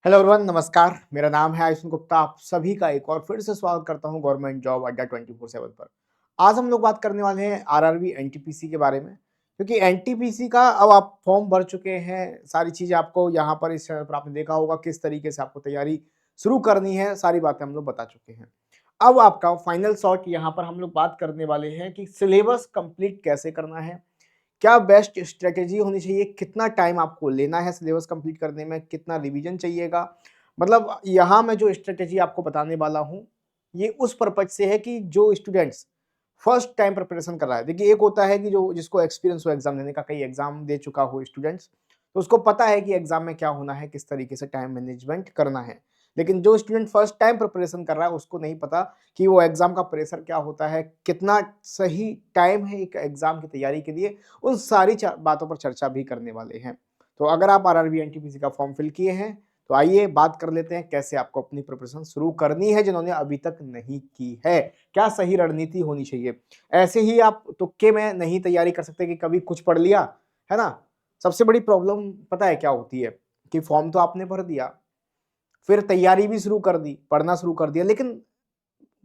Hello everyone, नमस्कार। मेरा नाम है आयुष गुप्ता। आप सभी का एक और फिर से स्वागत करता हूं गवर्नमेंट जॉब अड्डा 24/7 पर। आज हम लोग बात करने वाले हैं आरआरबी एनटीपीसी के बारे में, क्योंकि एनटीपीसी का अब आप फॉर्म भर चुके हैं। सारी चीजें आपको यहाँ पर इस चैनल पर आपने देखा होगा किस तरीके से आपको तैयारी शुरू करनी है, सारी बातें हम लोग बता चुके हैं। अब आपका फाइनल शॉट यहाँ पर हम लोग बात करने वाले हैं कि सिलेबस कंप्लीट कैसे करना है, क्या बेस्ट स्ट्रेटेजी होनी चाहिए, कितना टाइम आपको लेना है सिलेबस कंप्लीट करने में, कितना रिवीजन चाहिएगा। मतलब यहाँ मैं जो स्ट्रेटेजी आपको बताने वाला हूँ, ये उस पर्पज से है कि जो स्टूडेंट्स फर्स्ट टाइम प्रिपरेशन कर रहा है। देखिए, एक होता है कि जो जिसको एक्सपीरियंस हो एग्जाम देने का, कई एग्जाम दे चुका हो स्टूडेंट्स, तो उसको पता है कि एग्जाम में क्या होना है, किस तरीके से टाइम मैनेजमेंट करना है। लेकिन जो स्टूडेंट फर्स्ट टाइम प्रिपरेशन कर रहा है, उसको नहीं पता कि वो एग्जाम का प्रेशर क्या होता है, कितना सही टाइम है एक एग्जाम की तैयारी के लिए। उन सारी बातों पर चर्चा भी करने वाले हैं। तो अगर आप आरआरबी एनटीपीसी का फॉर्म फिल किए हैं, तो आइए बात कर लेते हैं कैसे आपको अपनी प्रिपरेशन शुरू करनी है, जिन्होंने अभी तक नहीं की है। क्या सही रणनीति होनी चाहिए। ऐसे ही आप तुक्के में नहीं तैयारी कर सकते कि कभी कुछ पढ़ लिया, है ना। सबसे बड़ी प्रॉब्लम पता है क्या होती है कि फॉर्म तो आपने भर दिया, फिर तैयारी भी शुरू कर दी, पढ़ना शुरू कर दिया, लेकिन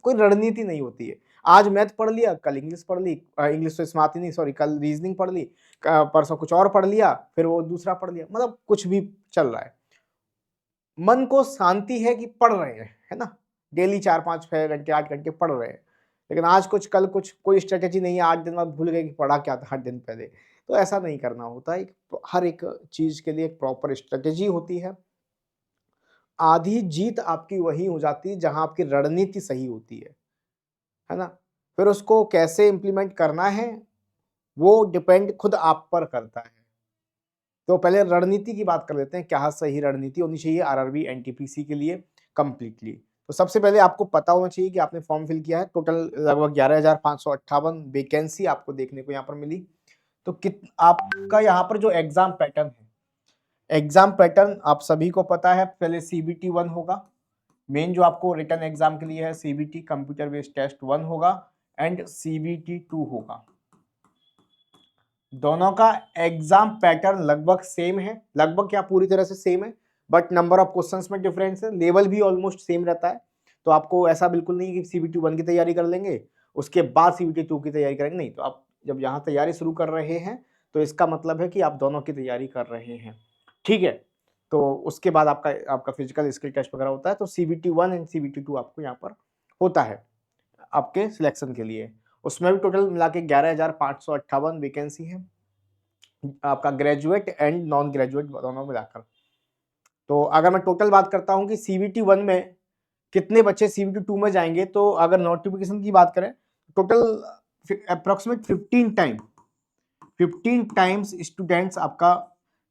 कोई रणनीति नहीं होती है। आज मैथ पढ़ लिया, कल इंग्लिश पढ़ ली, इंग्लिश तो स्मार्ट ही नहीं, सॉरी, कल रीजनिंग पढ़ ली, परसों कुछ और पढ़ लिया, फिर वो दूसरा पढ़ लिया। मतलब कुछ भी चल रहा है। मन को शांति है कि पढ़ रहे हैं, है ना। डेली 4-5-6 घंटे 8 घंटे पढ़ रहे हैं, लेकिन आज कुछ कल कुछ, कोई स्ट्रेटेजी नहीं है। 8 दिन बाद भूल गए कि पढ़ा क्या था 8 दिन पहले। तो ऐसा नहीं करना होता है। हर एक चीज के लिए एक प्रॉपर स्ट्रेटेजी होती है। आधी जीत आपकी वही हो जाती है जहां आपकी रणनीति सही होती है ना। फिर उसको कैसे इम्प्लीमेंट करना है, वो डिपेंड खुद आप पर करता है। तो पहले रणनीति की बात कर लेते हैं, क्या सही रणनीति होनी चाहिए आरआरबी एनटीपीसी के लिए कंप्लीटली। तो सबसे पहले आपको पता होना चाहिए कि आपने फॉर्म फिल किया है। टोटल लगभग 11,558 वैकेंसी आपको देखने को यहाँ पर मिली। तो आपका यहाँ पर जो एग्जाम पैटर्न है, एग्जाम पैटर्न आप सभी को पता है। पहले सीबीटी 1 होगा, मेन जो आपको रिटन एग्जाम के लिए है। सीबीटी कंप्यूटर बेस्ड टेस्ट 1 होगा एंड सीबीटी 2 होगा। दोनों का एग्जाम पैटर्न लगभग सेम है, लगभग क्या पूरी तरह से सेम है, बट नंबर ऑफ क्वेश्चंस में डिफरेंस है। लेवल भी ऑलमोस्ट सेम रहता है। तो आपको ऐसा बिल्कुल नहीं कि सीबीटी 1 की तैयारी कर लेंगे उसके बाद सीबीटी 2 की तैयारी करेंगे, नहीं। तो आप जब यहाँ तैयारी शुरू कर रहे हैं, तो इसका मतलब है कि आप दोनों की तैयारी कर रहे हैं, ठीक है। तो उसके बाद आपका आपका फिजिकल स्किल टेस्ट वगैरह होता है। तो सीबीटी 1 एंड सीबीटी 2 आपको यहाँ पर होता है आपके सिलेक्शन के लिए। उसमें भी टोटल मिला के 11,558 वैकेंसी है आपका, ग्रेजुएट एंड नॉन ग्रेजुएट दोनों मिलाकर। तो अगर मैं टोटल बात करता हूं कि सीबीटी 1 में कितने बच्चे सीबीटी 2 में जाएंगे, तो अगर नोटिफिकेशन की बात करें, टोटल अप्रोक्सीमेट 15 टाइम्स स्टूडेंट्स आपका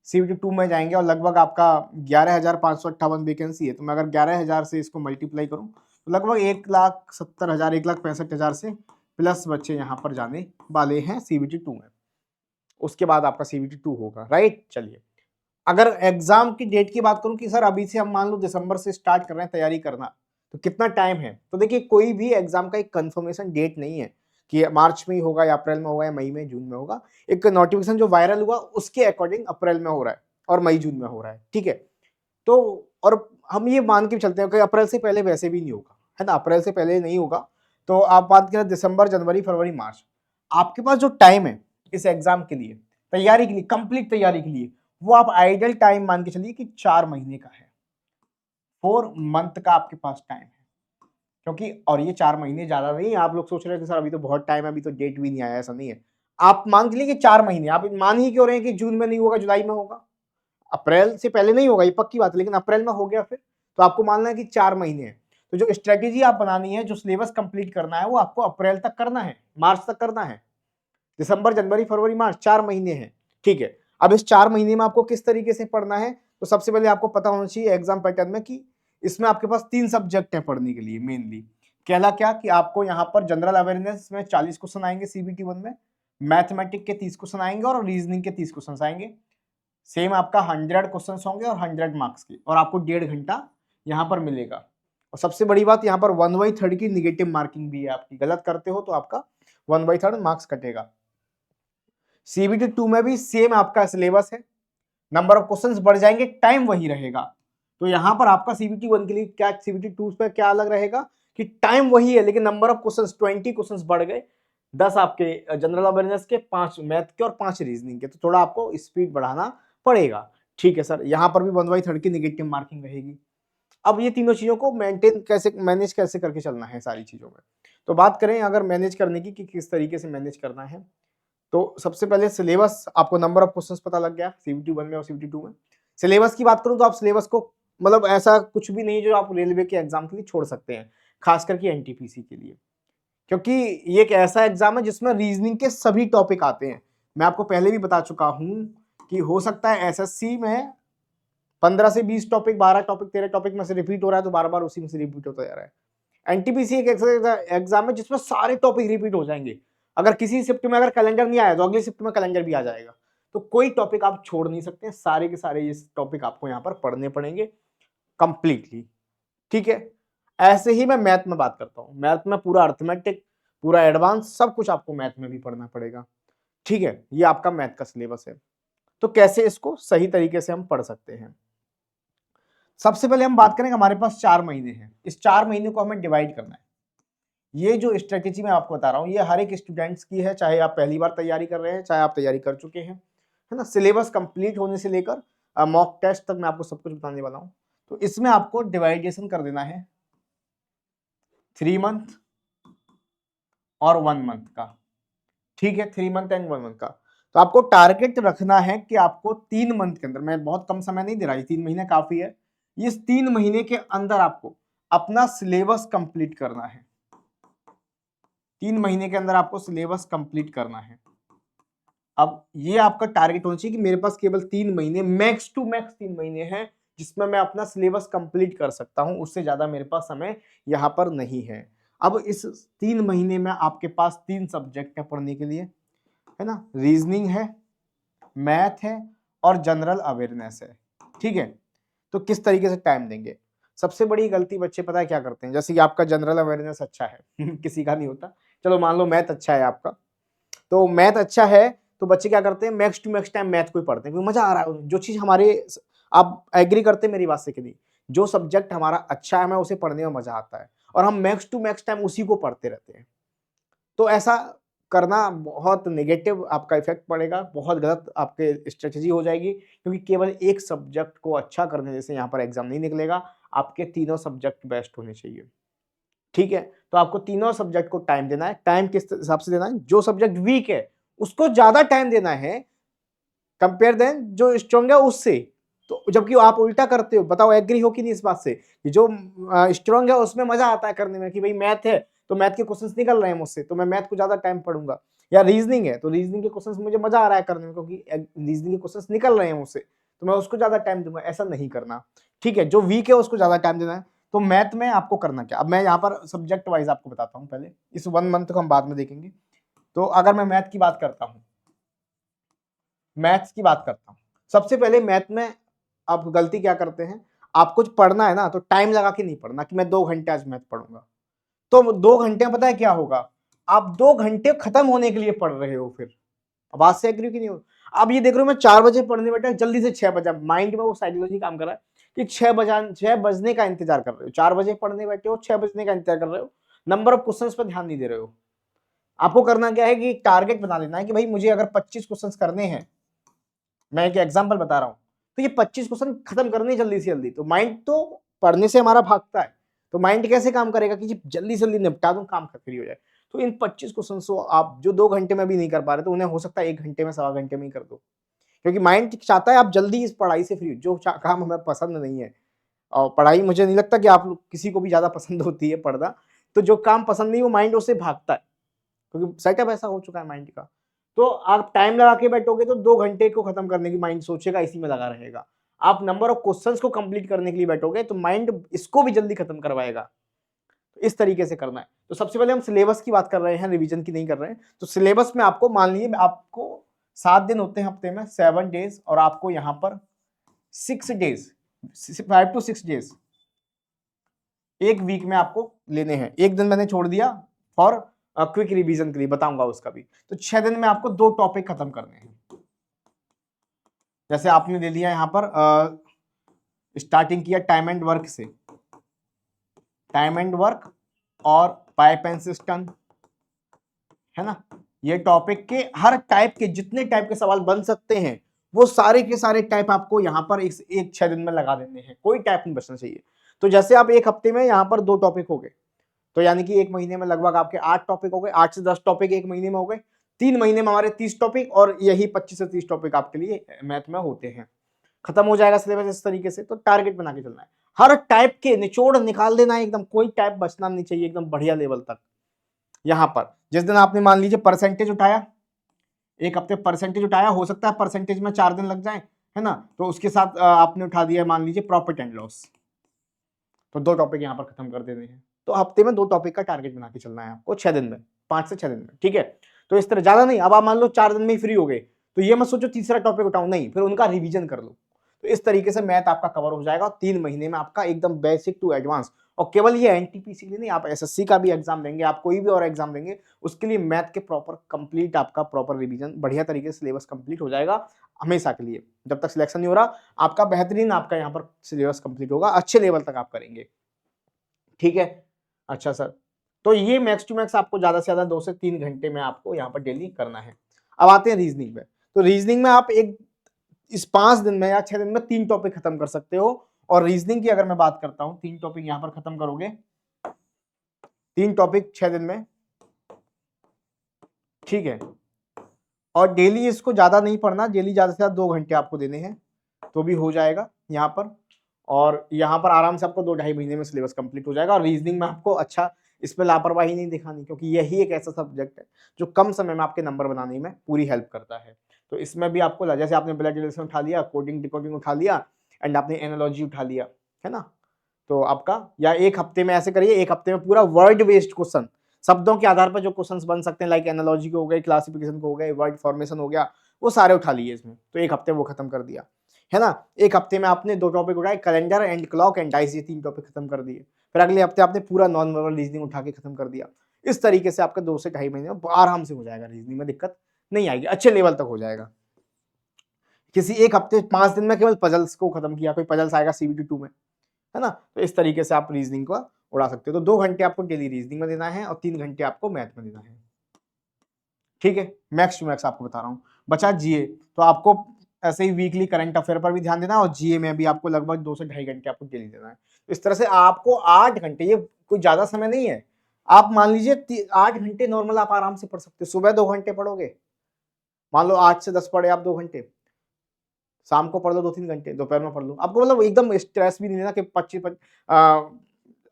सीबीटी 2 में जाएंगे, और लगभग आपका 11,558 वैकेंसी है। तो मैं अगर 11,000 से इसको मल्टीप्लाई करूं, तो लगभग 1,70,000 1,65,000 से प्लस बच्चे यहाँ पर जाने वाले हैं सीबीटी 2 में। उसके बाद आपका सीबीटी 2 होगा, राइट। चलिए, अगर एग्जाम की डेट की बात करूं कि सर अभी से हम मान लो दिसंबर से स्टार्ट कर रहे हैं तैयारी करना, तो कितना टाइम है। तो देखिए, कोई भी एग्जाम का एक कंफर्मेशन डेट नहीं है कि मार्च में ही होगा या अप्रैल में होगा या मई में जून में होगा। एक नोटिफिकेशन जो वायरल हुआ उसके अकॉर्डिंग अप्रैल में हो रहा है और मई जून में हो रहा है, ठीक है। तो और हम ये मान के चलते हैं कि अप्रैल से पहले वैसे भी नहीं होगा, है ना। अप्रैल से पहले नहीं होगा। तो आप बात करें दिसंबर जनवरी फरवरी मार्च, आपके पास जो टाइम है इस एग्जाम के लिए, तैयारी के लिए, कंप्लीट तैयारी के लिए, वो आप आइडियल टाइम मान के चलिए कि 4 महीने का है। 4 मंथ का आपके पास टाइम है, क्योंकि और ये 4 महीने ज्यादा नहीं है। आप लोग सोच रहे हैं कि सर अभी तो बहुत टाइम है, अभी तो डेट भी नहीं आया, ऐसा नहीं है। आप मान के लिए कि 4 महीने, आप मान ही क्यों रहे हैं कि जून में नहीं होगा जुलाई में होगा, अप्रैल से पहले नहीं होगा, ये पक्की बात है, लेकिन अप्रैल में हो गया फिर, तो आपको मानना है कि 4 महीने है। तो जो स्ट्रेटेजी आप बनानी है, जो सिलेबस कंप्लीट करना है, वो आपको अप्रैल तक करना है, मार्च तक करना है। दिसंबर जनवरी फरवरी मार्च 4 महीने हैं, ठीक है। अब इस 4 महीने में आपको किस तरीके से पढ़ना है, तो सबसे पहले आपको पता होना चाहिए एग्जाम पैटर्न में कि इसमें आपके पास 3 सब्जेक्ट हैं पढ़ने के लिए मेनली। कहला क्या कि आपको यहाँ पर जनरल अवेयरनेस में 40 क्वेश्चन आएंगे सीबीटी 1 में, मैथमेटिक के 30 क्वेश्चन आएंगे और रीजनिंग के 30 क्वेश्चन आएंगे। सेम आपका 100 क्वेश्चन होंगे और 100 मार्क्स के, और आपको 1.5 घंटा यहाँ पर मिलेगा। और सबसे बड़ी बात, यहाँ पर 1/3 की निगेटिव मार्किंग भी है आपकी, गलत करते हो तो आपका 1/3 मार्क्स कटेगा। सीबीटी 2 में भी सेम आपका सिलेबस है, नंबर ऑफ क्वेश्चंस बढ़ जाएंगे, टाइम वही रहेगा। तो यहाँ पर आपका CBT 1 के लिए क्या, CBT 2 पे क्या अलग रहेगा कि टाइम वही है लेकिन नंबर ऑफ क्वेश्चंस 20 क्वेश्चंस बढ़ गए, 10 आपके जनरल अवेयरनेस के, 5 मैथ के और 5 रीजनिंग के, तो थोड़ा आपको स्पीड बढ़ाना पड़ेगा। ठीक है सर, यहाँ पर भी 1/3 की नेगेटिव मार्किंग रहेगी। अब ये तीनों चीजों को मैनेज कैसे करके चलना है सारी चीजों में। तो बात करें अगर मैनेज करने की कि किस तरीके से मैनेज करना है, तो सबसे पहले सिलेबस, आपको नंबर ऑफ क्वेश्चंस पता लग गया CBT 1 में और CBT 2 में। सिलेबस की बात करूं तो आप सिलेबस को, मतलब ऐसा कुछ भी नहीं जो आप रेलवे के एग्जाम के लिए छोड़ सकते हैं, खास करके NTPC के लिए, क्योंकि ये एक ऐसा एग्जाम है जिसमें रीजनिंग के सभी टॉपिक आते हैं। मैं आपको पहले भी बता चुका हूं कि हो सकता है SSC में 15 से 20 टॉपिक, 12 टॉपिक, 13 टॉपिक में से रिपीट हो रहा है तो बार बार उसी में से रिपीट होता जा रहा है। NTPC एक ऐसा एग्जाम है जिसमें सारे टॉपिक रिपीट हो जाएंगे। अगर किसी शिफ्ट में अगर कैलेंडर नहीं आया तो अगली शिफ्ट में कैलेंडर भी आ जाएगा, तो कोई टॉपिक आप छोड़ नहीं सकते, सारे के सारे ये टॉपिक आपको यहाँ पर पढ़ने पड़ेंगे कंप्लीटली। ठीक है, ऐसे ही मैं मैथ में बात करता हूँ। मैथ में पूरा अर्थमेटिक, पूरा एडवांस, सब कुछ आपको मैथ में भी पढ़ना पड़ेगा। ठीक है, ये आपका मैथ का सिलेबस है। तो कैसे इसको सही तरीके से हम पढ़ सकते हैं, सबसे पहले हम बात करेंगे, हमारे पास 4 महीने हैं, इस 4 महीने को हमें डिवाइड करना है। ये जो स्ट्रेटेजी मैं आपको बता रहा हूँ ये हर एक स्टूडेंट्स की है, चाहे आप पहली बार तैयारी कर रहे हैं, चाहे आप तैयारी कर चुके हैं, है ना। सिलेबस कंप्लीट होने से लेकर मॉक टेस्ट तक मैं आपको सब कुछ बताने वाला हूँ। तो इसमें आपको डिवाइडेशन कर देना है 3 मंथ और 1 मंथ का। ठीक है, 3 मंथ एंड 1 मंथ का। तो आपको टारगेट रखना है कि आपको 3 मंथ के अंदर, मैं बहुत कम समय नहीं दे रहा, ये 3 महीने काफी है, इस 3 महीने के अंदर आपको अपना सिलेबस कंप्लीट करना है। 3 महीने के अंदर आपको सिलेबस कंप्लीट करना है। अब ये आपका टारगेट होना चाहिए कि मेरे पास केवल 3 महीने, मैक्स टू मैक्स 3 महीने हैं जिसमें मैं अपना सिलेबस कंप्लीट कर सकता हूं, उससे ज्यादा मेरे पास समय यहां पर नहीं है। अब इस 3 महीने में आपके पास 3 सब्जेक्ट है पढ़ने के लिए, है ना, रीजनिंग है, मैथ है और जनरल अवेयरनेस है। ठीक है, तो किस तरीके से टाइम देंगे। सबसे बड़ी गलती बच्चे पता है क्या करते हैं, जैसे कि आपका जनरल अवेयरनेस अच्छा है किसी का नहीं होता, चलो मान लो मैथ अच्छा है आपका, तो मैथ अच्छा है तो बच्चे क्या करते हैं, max to max time math को ही पढ़ते हैं क्योंकि मजा आ रहा है। जो चीज हमारे, आप एग्री करते हैं मेरी बात से कि नहीं, जो सब्जेक्ट हमारा अच्छा है हमें उसे पढ़ने में मजा आता है और हम मैक्स टू मैक्स टाइम उसी को पढ़ते रहते हैं। तो ऐसा करना बहुत नेगेटिव आपका इफेक्ट पड़ेगा, बहुत गलत आपके स्ट्रेटेजी हो जाएगी, क्योंकि केवल एक सब्जेक्ट को अच्छा करने जैसे यहाँ पर एग्जाम नहीं निकलेगा, आपके तीनों सब्जेक्ट बेस्ट होने चाहिए। ठीक है, तो आपको तीनों सब्जेक्ट को टाइम देना है। टाइम किस हिसाब से देना है, जो सब्जेक्ट वीक है उसको ज्यादा टाइम देना है कंपेयर देन जो स्ट्रॉन्ग है उससे। तो जबकि आप उल्टा करते हो, बताओ एग्री हो कि नहीं इस बात से कि जो स्ट्रॉन्ग है उसमें मजा आता है करने में, कि भाई मैथ है तो मैथ के क्वेश्चंस निकल रहे हैं मुझसे तो मैं मैथ को ज्यादा टाइम पढ़ूंगा, या रीजनिंग है तो रीजनिंग के क्वेश्चंस मुझे मजा आ रहा है करने में क्योंकि रीजनिंग के क्वेश्चंस निकल रहे हैं मुझसे तो मैं उसको ज्यादा टाइम दूंगा। ऐसा नहीं करना। ठीक है, जो वीक है उसको ज्यादा टाइम देना है। तो मैथ में आपको करना क्या, अब मैं यहाँ पर सब्जेक्ट वाइज आपको बताता हूँ, पहले इस 1 मंथ को हम बाद में देखेंगे। तो अगर मैं मैथ की बात करता हूँ, मैथ्स की बात करता हूँ, सबसे पहले मैथ में आप गलती क्या करते हैं, आप कुछ पढ़ना है ना तो टाइम लगा के नहीं पढ़ना कि मैं 2 घंटे आज मैथ पढ़ूंगा, तो 2 घंटे में पता है क्या होगा, आप 2 घंटे खत्म होने के लिए पढ़ रहे हो। फिर बात से एग्री की नहीं हो। अब ये देख रहे हो मैं 4 बजे पढ़ने बैठा, जल्दी से 6 बजे, माइंड में वो साइकोलॉजी काम कर रहा है कि 6 बजने का इंतजार कर रहे हो, 4 बजे पढ़ने बैठे हो, 6 बजने का इंतजार कर रहे हो, नंबर ऑफ क्वेश्चंस पर ध्यान नहीं दे रहे हो। आपको करना क्या है कि टारगेट बना लेना है कि भाई मुझे अगर 25 क्वेश्चंस करने हैं, मैं एक एग्जांपल बता रहा हूं, तो ये 25 क्वेश्चन खत्म करने जल्दी से जल्दी, तो माइंड तो पढ़ने से हमारा भागता है, तो माइंड कैसे काम करेगा कि जल्दी से जल्दी निपटा दूं, काम फ्री हो जाए। तो इन 25 क्वेश्चन को आप जो 2 घंटे में भी नहीं कर पा रहे तो उन्हें हो सकता है 1 घंटे में, सवा घंटे में ही कर दो, क्योंकि माइंड चाहता है आप जल्दी इस पढ़ाई से फ्री हो। जो काम हमें पसंद नहीं है, और पढ़ाई मुझे नहीं लगता कि आप किसी को भी ज्यादा पसंद होती है पढ़ना, तो जो काम पसंद नहीं वो माइंड उससे भागता है क्योंकि सेटअप ऐसा हो चुका है माइंड का। तो आप टाइम लगा के बैठोगे तो 2 घंटे को खत्म करने की माइंड सोचेगा, इसी में लगा रहेगा। आप नंबर ऑफ क्वेश्चंस को कंप्लीट करने के लिए बैठोगे तो माइंड इसको भी जल्दी खत्म करवाएगा। तो इस तरीके से करना है। तो सबसे पहले हम सिलेबस की बात कर रहे हैं, रिवीजन की नहीं कर रहे हैं। तो सिलेबस में आपको मान लीजिए आपको 7 दिन होते हैं हफ्ते में, 7 डेज, और आपको यहाँ पर 6 डेज, 5 to 6 डेज एक वीक में आपको लेने हैं। एक दिन मैंने छोड़ दिया फॉर क्विक रिवीजन के लिए, बताऊंगा उसका भी। तो 6 दिन में आपको 2 टॉपिक खत्म करने हैं। जैसे आपने ले लिया यहाँ पर स्टार्टिंग किया टाइम एंड वर्क से, टाइम एंड वर्क और पाइप एंड सिस्टम, है ना। ये टॉपिक के हर टाइप के जितने टाइप के सवाल बन सकते हैं वो सारे के सारे टाइप आपको यहाँ पर एक 6 दिन में लगा देने हैं, कोई टाइप नहीं बचना चाहिए। तो जैसे आप एक हफ्ते में यहाँ पर 2 टॉपिक हो गए, तो यानी कि एक महीने में लगभग आपके 8 टॉपिक हो गए, 8 से 10 टॉपिक एक महीने में हो गए। 3 महीने में हमारे 30 टॉपिक और यही 25 से 30 टॉपिक आपके लिए मैथ में होते हैं। खत्म हो जाएगा सिलेबस इस तरीके से। तो टारगेट बना के चलना है, हर टाइप के निचोड़ निकाल देना है एकदम, कोई टाइप बचना नहीं चाहिए, एकदम बढ़िया लेवल तक। यहां पर जिस दिन आपने मान लीजिए परसेंटेज उठाया, एक हफ्ते परसेंटेज उठाया, हो सकता है परसेंटेज में 4 दिन लग जाए, है ना, तो उसके साथ आपने उठा दिया मान लीजिए प्रॉफिट एंड लॉस, तो 2 टॉपिक यहां पर खत्म कर देने हैं। तो हफ्ते में 2 टॉपिक का टारगेट बना के चलना है आपको 6 दिन में, 5 से 6 दिन में, ठीक है। तो इस तरह ज्यादा नहीं, अब आप मान लो 4 दिन में ही फ्री हो गए, तो ये मत सोचो तीसरा टॉपिक उठाऊं, नहीं, फिर उनका रिवीजन कर लो। तो इस तरीके से मैथ आपका कवर हो जाएगा 3 महीने में आपका एकदम बेसिक टू एडवांस। और केवल ये एनटीपीसी के लिए नहीं, आप एसएससी का भी एग्जाम देंगे, आप कोई भी और एग्जाम देंगे, उसके लिए मैथ के प्रॉपर कंप्लीट आपका प्रॉपर रिवीजन बढ़िया तरीके से सिलेबस कंप्लीट हो जाएगा हमेशा के लिए। जब तक सिलेक्शन नहीं हो रहा आपका बेहतरीन आपका यहाँ पर सिलेबस कंप्लीट होगा, अच्छे लेवल तक आप करेंगे, ठीक है। अच्छा सर, तो ये मैक्स टू मैक्स आपको ज्यादा से ज्यादा 2 से 3 घंटे में आपको यहाँ पर डेली करना है। अब आते हैं रीजनिंग में। तो रीजनिंग में आप इस 5 दिन में या 6 दिन में 3 टॉपिक खत्म कर सकते हो। और रीजनिंग की अगर मैं बात करता हूं, 3 टॉपिक यहां पर खत्म करोगे, 3 टॉपिक 6 दिन में, ठीक है। और डेली इसको ज्यादा नहीं पढ़ना, डेली ज्यादा से ज्यादा 2 घंटे आपको देने हैं, तो भी हो जाएगा यहाँ पर। और यहाँ पर आराम से आपको 2-2.5 महीने में सिलेबस कंप्लीट हो जाएगा। और रीजनिंग में आपको अच्छा, इस पर लापरवाही नहीं दिखानी, क्योंकि यही एक ऐसा सब्जेक्ट है जो कम समय में आपके नंबर बनाने में पूरी हेल्प करता है। तो इसमें भी आपको, जैसे आपने ब्लड रिलेशन उठा लिया, कोडिंग डिकोडिंग उठा लिया, एंड आपने एनालॉजी उठा लिया, है ना, तो आपका, या एक हफ्ते में ऐसे करिए, एक हफ्ते में पूरा वर्ड बेस्ड क्वेश्चन, शब्दों के आधार पर जो क्वेश्चंस बन सकते हैं, लाइक एनालॉजी के हो गए, क्लासिफिकेशन को हो गए, वर्ड फॉर्मेशन हो गया, वो सारे उठा लिए इसमें, तो एक हफ्ते वो खत्म कर दिया, है ना। एक हफ्ते में आपने 2 टॉपिक उठाए, calendar and clock and dice, ये 3 टॉपिक खत्म कर दिए। फिर अगले हफ्ते आपने पूरा नॉन वर्बल रीजनिंग उठा के खत्म कर दिया। इस तरीके से आपका 2 से 2.5 महीने में आराम से हो जाएगा, रीजनिंग में दिक्कत नहीं आएगी, अच्छे लेवल तक हो जाएगा। किसी एक हफ्ते 5 दिन में केवल पजल्स को खत्म किया, कोई पजल्स आएगा CBT 2 में, है ना, तो इस तरीके से आप रीजनिंग को उड़ा सकते हो। तो 2 घंटे आपको डेली रीजनिंग में देना है और 3 घंटे आपको मैथ में देना है, ठीक है। मैक्स टू मैक्स आपको बता रहा हूँ। बचा जीए, तो आपको ऐसे ही वीकली करंट अफेयर पर भी ध्यान देना है, और जीए में भी आपको लगभग 2 से 2.5 घंटे आपको डेली देना है। इस तरह से आपको 8 घंटे, ये कोई ज्यादा समय नहीं है, आप मान लीजिए 8 घंटे नॉर्मल आप आराम से पढ़ सकते हो। सुबह 2 घंटे पढ़ोगे, मान लो 8 से 10 पढ़े आप 2 घंटे, शाम को पढ़ लो 2-3 घंटे, दोपहर में पढ़ लो। आपको मतलब एकदम स्ट्रेस भी नहीं लेना कि 25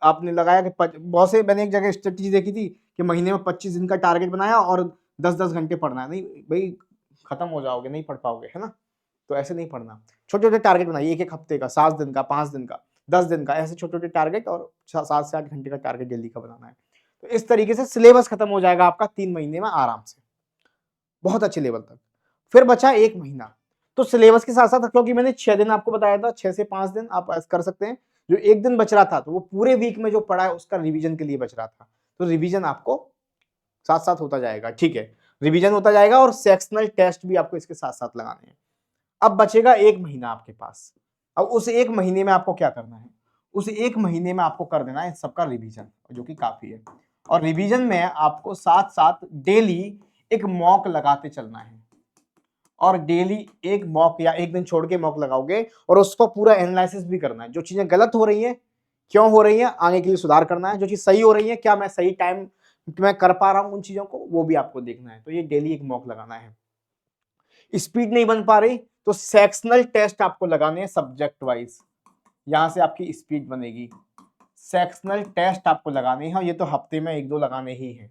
आपने लगाया कि बहुत से, मैंने एक जगह स्ट्रेटजी देखी थी कि महीने में 25 दिन का टारगेट बनाया और 10-10 घंटे पढ़ना है। नहीं भाई, खत्म हो जाओगे, नहीं पढ़ पाओगे, है ना। तो ऐसे नहीं पढ़ना, छोटे छोटे टारगेट बनाइए, एक हफ्ते का, 7 दिन का, 5 दिन का, 10 दिन का, ऐसे छोटे छोटे टारगेट, और 7 से 8 घंटे का टारगेट डेली का बनाना है। तो इस तरीके से सिलेबस खत्म हो जाएगा आपका 3 महीने में आराम से, बहुत अच्छे लेवल तक। फिर बचा 1 महीना। तो सिलेबस के साथ साथ, क्योंकि मैंने 6 दिन आपको बताया था, 6 से 5 दिन आप कर सकते हैं, जो 1 दिन बच रहा था, तो वो पूरे वीक में जो पढ़ा है उसका रिवीजन के लिए बच रहा था, तो रिवीजन आपको साथ साथ होता जाएगा, ठीक है। रिवीजन होता जाएगा और सेक्शनल टेस्ट भी आपको इसके साथ साथ लगाने हैं। अब बचेगा 1 महीना आपके पास। अब उस 1 महीने में आपको क्या करना है, उस 1 महीने में आपको कर देना है सबका रिवीजन, जो कि काफी है। और रिवीजन में आपको साथ साथ डेली एक मॉक लगाते चलना है, और डेली एक मॉक या एक दिन छोड़ के मॉक लगाओगे, और उसको पूरा एनालिसिस भी करना है, जो चीजें गलत हो रही हैं क्यों हो रही हैं, आगे के लिए सुधार करना है, जो चीज सही हो रही है क्या मैं सही टाइम मैं कर पा रहा हूं उन चीजों को, वो भी आपको देखना है। तो ये डेली एक मॉक लगाना है। स्पीड नहीं बन पा रही तो सेक्शनल टेस्ट आपको लगाने हैं सब्जेक्ट वाइज, यहां से आपकी स्पीड बनेगी। सेक्शनल टेस्ट आपको लगाने हैं, ये तो हफ्ते में 1-2 लगाने ही हैं।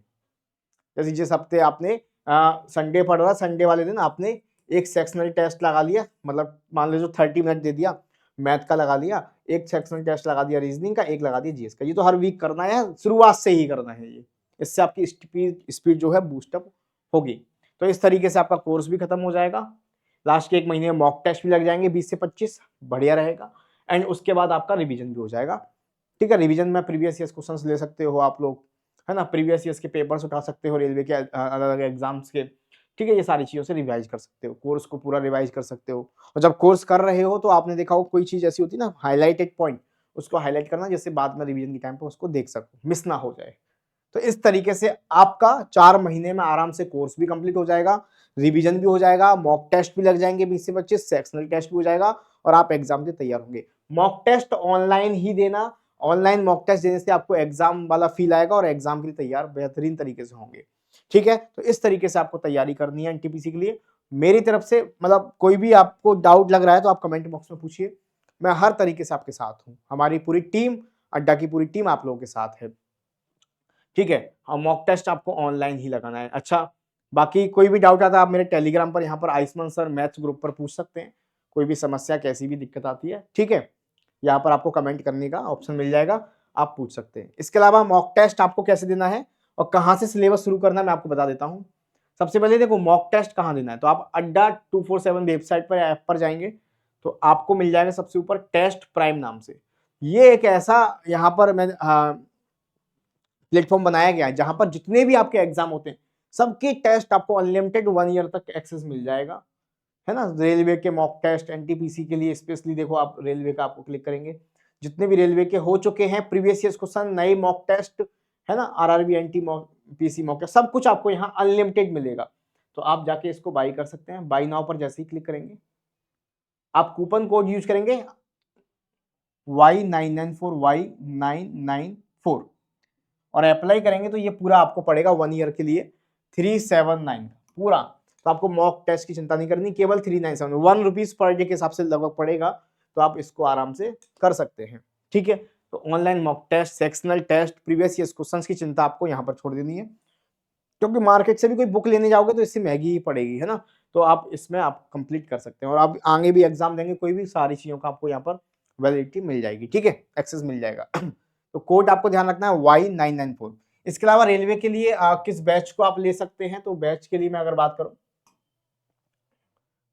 जैसे जिस हफ्ते आपने संडे पढ़ रहा, संडे वाले दिन आपने एक सेक्शनल टेस्ट लगा लिया, मतलब मान लीजिए 30 मिनट दे दिया, मैथ का लगा लिया, एक सेक्शनल टेस्ट लगा दिया रीजनिंग का, एक लगा दिया जीएस का। ये तो हर वीक करना है, शुरुआत से ही करना है ये, इससे आपकी स्पीड जो है बूस्टअप होगी। तो इस तरीके से आपका कोर्स भी खत्म हो जाएगा। लास्ट के 1 महीने में मॉक टेस्ट भी लग जाएंगे 20 से 25, बढ़िया रहेगा। एंड उसके बाद आपका रिवीजन भी हो जाएगा, ठीक है। रिवीजन में प्रीवियस ईयर क्वेश्चंस ले सकते हो आप लोग, है ना, प्रीवियस ईयर्स के पेपर्स उठा सकते हो, रेलवे के अलग अलग एग्जाम्स के, ठीक है, ये सारी चीज़ों से रिवाइज कर सकते हो, कोर्स को पूरा रिवाइज कर सकते हो। और जब कोर्स कर रहे हो तो आपने देखा हो कोई चीज़ ऐसी होती है ना हाइलाइटेड पॉइंट, उसको हाइलाइट करना जिससे बाद में रिवीजन के टाइम पे उसको देख सको, मिस ना हो जाए। तो इस तरीके से आपका 4 महीने में आराम से कोर्स भी कंप्लीट हो जाएगा, रिवीजन भी हो जाएगा, मॉक टेस्ट भी लग जाएंगे 20 से 25, सेक्शनल टेस्ट भी हो जाएगा और आप एग्जाम के तैयार होंगे। मॉक टेस्ट ऑनलाइन ही देना, ऑनलाइन मॉक टेस्ट देने से आपको एग्जाम वाला फील आएगा और एग्जाम के लिए तैयार बेहतरीन तरीके से होंगे। ठीक है, तो इस तरीके से आपको तैयारी करनी है एनटीपीसी के लिए। मेरी तरफ से मतलब कोई भी आपको डाउट लग रहा है तो आप कमेंट बॉक्स में पूछिए, मैं हर तरीके से आपके साथ हूँ। हमारी पूरी टीम, अड्डा की पूरी टीम आप लोगों के साथ है। ठीक है, हाँ, मॉक टेस्ट आपको ऑनलाइन ही लगाना है। अच्छा, बाकी कोई भी डाउट आता है आप मेरे टेलीग्राम पर यहाँ पर आयुष्मान सर मैथ्स ग्रुप पर पूछ सकते हैं। कोई भी समस्या कैसी भी दिक्कत आती है, ठीक है, यहाँ पर आपको कमेंट करने का ऑप्शन मिल जाएगा, आप पूछ सकते हैं। इसके अलावा मॉक टेस्ट आपको कैसे देना है और कहाँ से सिलेबस शुरू करना है मैं आपको बता देता हूँ। सबसे पहले देखो मॉक टेस्ट कहाँ देना है, तो आप अड्डा 247 वेबसाइट पर ऐप पर जाएंगे तो आपको मिल जाएगा सबसे ऊपर टेस्ट प्राइम नाम से। ये एक ऐसा यहाँ पर मैं प्लेटफॉर्म बनाया गया है जहां पर जितने भी आपके एग्जाम होते हैं सबके टेस्ट आपको अनलिमिटेड 1 ईयर तक एक्सेस मिल जाएगा, है ना। रेलवे के मॉक टेस्ट, एनटीपीसी के लिए स्पेशली देखो, आप रेलवे का आपको क्लिक करेंगे, जितने भी रेलवे के हो चुके हैं प्रीवियस ईयर क्वेश्चन, नए मॉक टेस्ट, है ना, RRB NT mock PC mock test, सब कुछ आपको यहाँ अनलिमिटेड मिलेगा। तो आप जाके इसको बाई कर सकते हैं। बाई नाउ पर जैसे ही क्लिक करेंगे आप कूपन कोड यूज करेंगे Y994 और अप्लाई करेंगे तो ये पूरा आपको पड़ेगा 1 ईयर के लिए 379 पूरा। तो आपको मॉक टेस्ट की चिंता नहीं करनी, केवल 397 1 रुपीज पर डे के हिसाब से लगभग पड़ेगा, तो आप इसको आराम से कर सकते हैं। ठीक है, तो online mock test, sectional test, previous year questions की चिंता आपको यहाँ पर छोड़ देनी है, क्योंकि मार्केट से भी कोई बुक लेने जाओगे तो इससे महंगी ही पड़ेगी, है ना। तो आप इसमें आप कंप्लीट कर सकते हैं और आप आगे भी एग्जाम देंगे कोई भी, सारी चीजों का आपको यहाँ पर वैलिडिटी मिल जाएगी। ठीक है, एक्सेस मिल जाएगा। तो कोड आपको ध्यान रखना है Y994। इसके अलावा रेलवे के लिए किस बैच को आप ले सकते हैं, तो बैच के लिए मैं अगर बात करूं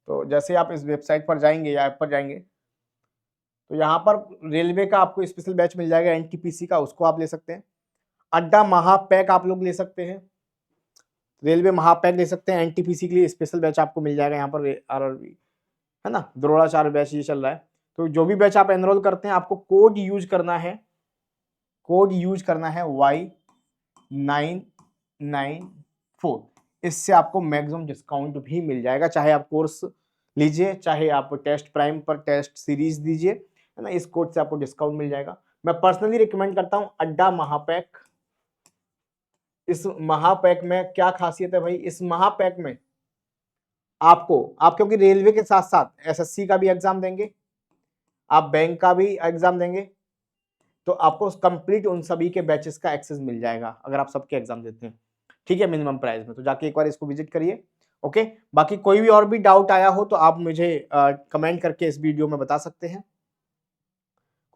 तो जैसे आप इस वेबसाइट पर जाएंगे या ऐप पर जाएंगे तो यहाँ पर रेलवे का आपको स्पेशल बैच मिल जाएगा एनटीपीसी का, उसको आप ले सकते हैं। अड्डा महापैक आप लोग ले सकते हैं, रेलवे महापैक ले सकते हैं। एनटीपीसी के लिए स्पेशल बैच आपको मिल जाएगा यहाँ पर आरआरबी, है ना, द्रोणाचार्य बैच ये चल रहा है। तो जो भी बैच आप एनरोल करते हैं आपको कोड यूज करना है, कोड यूज करना है Y994। इससे आपको मैक्सिमम डिस्काउंट भी मिल जाएगा, चाहे आप कोर्स लीजिए चाहे आप टेस्ट प्राइम पर टेस्ट सीरीज दीजिए, है ना, इस कोड से आपको डिस्काउंट मिल जाएगा। मैं पर्सनली रिकमेंड करता हूं अड्डा महापैक। इस महापैक में क्या खासियत है भाई, इस महापैक में आप क्योंकि रेलवे के साथ साथ एसएससी का भी एग्जाम देंगे, आप बैंक का भी एग्जाम देंगे, तो आपको कंप्लीट उन सभी के बैचेस का एक्सेस मिल जाएगा अगर आप सबके एग्जाम देते हैं। ठीक है, मिनिमम प्राइस में। तो जाके एक बार इसको विजिट करिए। ओके, बाकी कोई भी और भी डाउट आया हो तो आप मुझे कमेंट करके इस वीडियो में बता सकते हैं।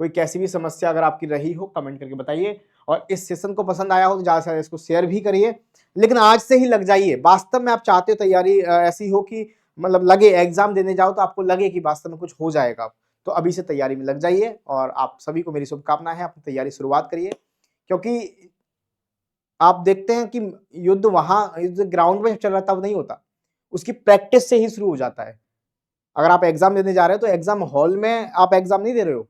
कोई कैसी भी समस्या अगर आपकी रही हो कमेंट करके बताइए, और इस सेशन को पसंद आया हो तो ज़्यादा से ज़्यादा इसको शेयर भी करिए। लेकिन आज से ही लग जाइए, वास्तव में आप चाहते हो तैयारी ऐसी हो कि मतलब लगे एग्जाम देने जाओ तो आपको लगे कि वास्तव में कुछ हो जाएगा, तो अभी से तैयारी में लग जाइए। और आप सभी को मेरी शुभकामनाएं हैं, अपनी तैयारी शुरुआत करिए, क्योंकि आप देखते हैं कि युद्ध वहां युद्ध ग्राउंड में चल रहा तब नहीं होता, उसकी प्रैक्टिस से ही शुरू हो जाता है। अगर आप एग्जाम देने जा रहे हो तो एग्जाम हॉल में आप एग्जाम नहीं दे रहे हो,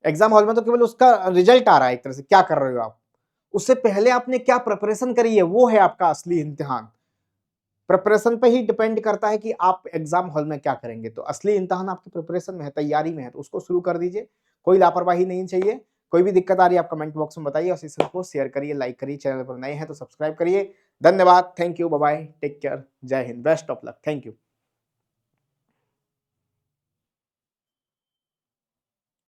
एग्जाम हॉल में तो केवल उसका रिजल्ट आ रहा है, एक तरह से क्या कर रहे हो आप, उससे पहले आपने क्या प्रिपरेशन करी है वो है आपका असली इम्तिहान। प्रिपरेशन पे ही डिपेंड करता है कि आप एग्जाम हॉल में क्या करेंगे। तो असली इम्तिहान आपकी प्रिपरेशन में है, तैयारी में है, तो उसको शुरू कर दीजिए, कोई लापरवाही नहीं चाहिए। कोई भी दिक्कत आ रही है आप कमेंट बॉक्स में बताइए, और इस को शेयर करिए, लाइक करिए, चैनल पर नए हैं तो सब्सक्राइब करिए। धन्यवाद, thank you, bye bye, take care, जय हिंद, best of luck, thank you.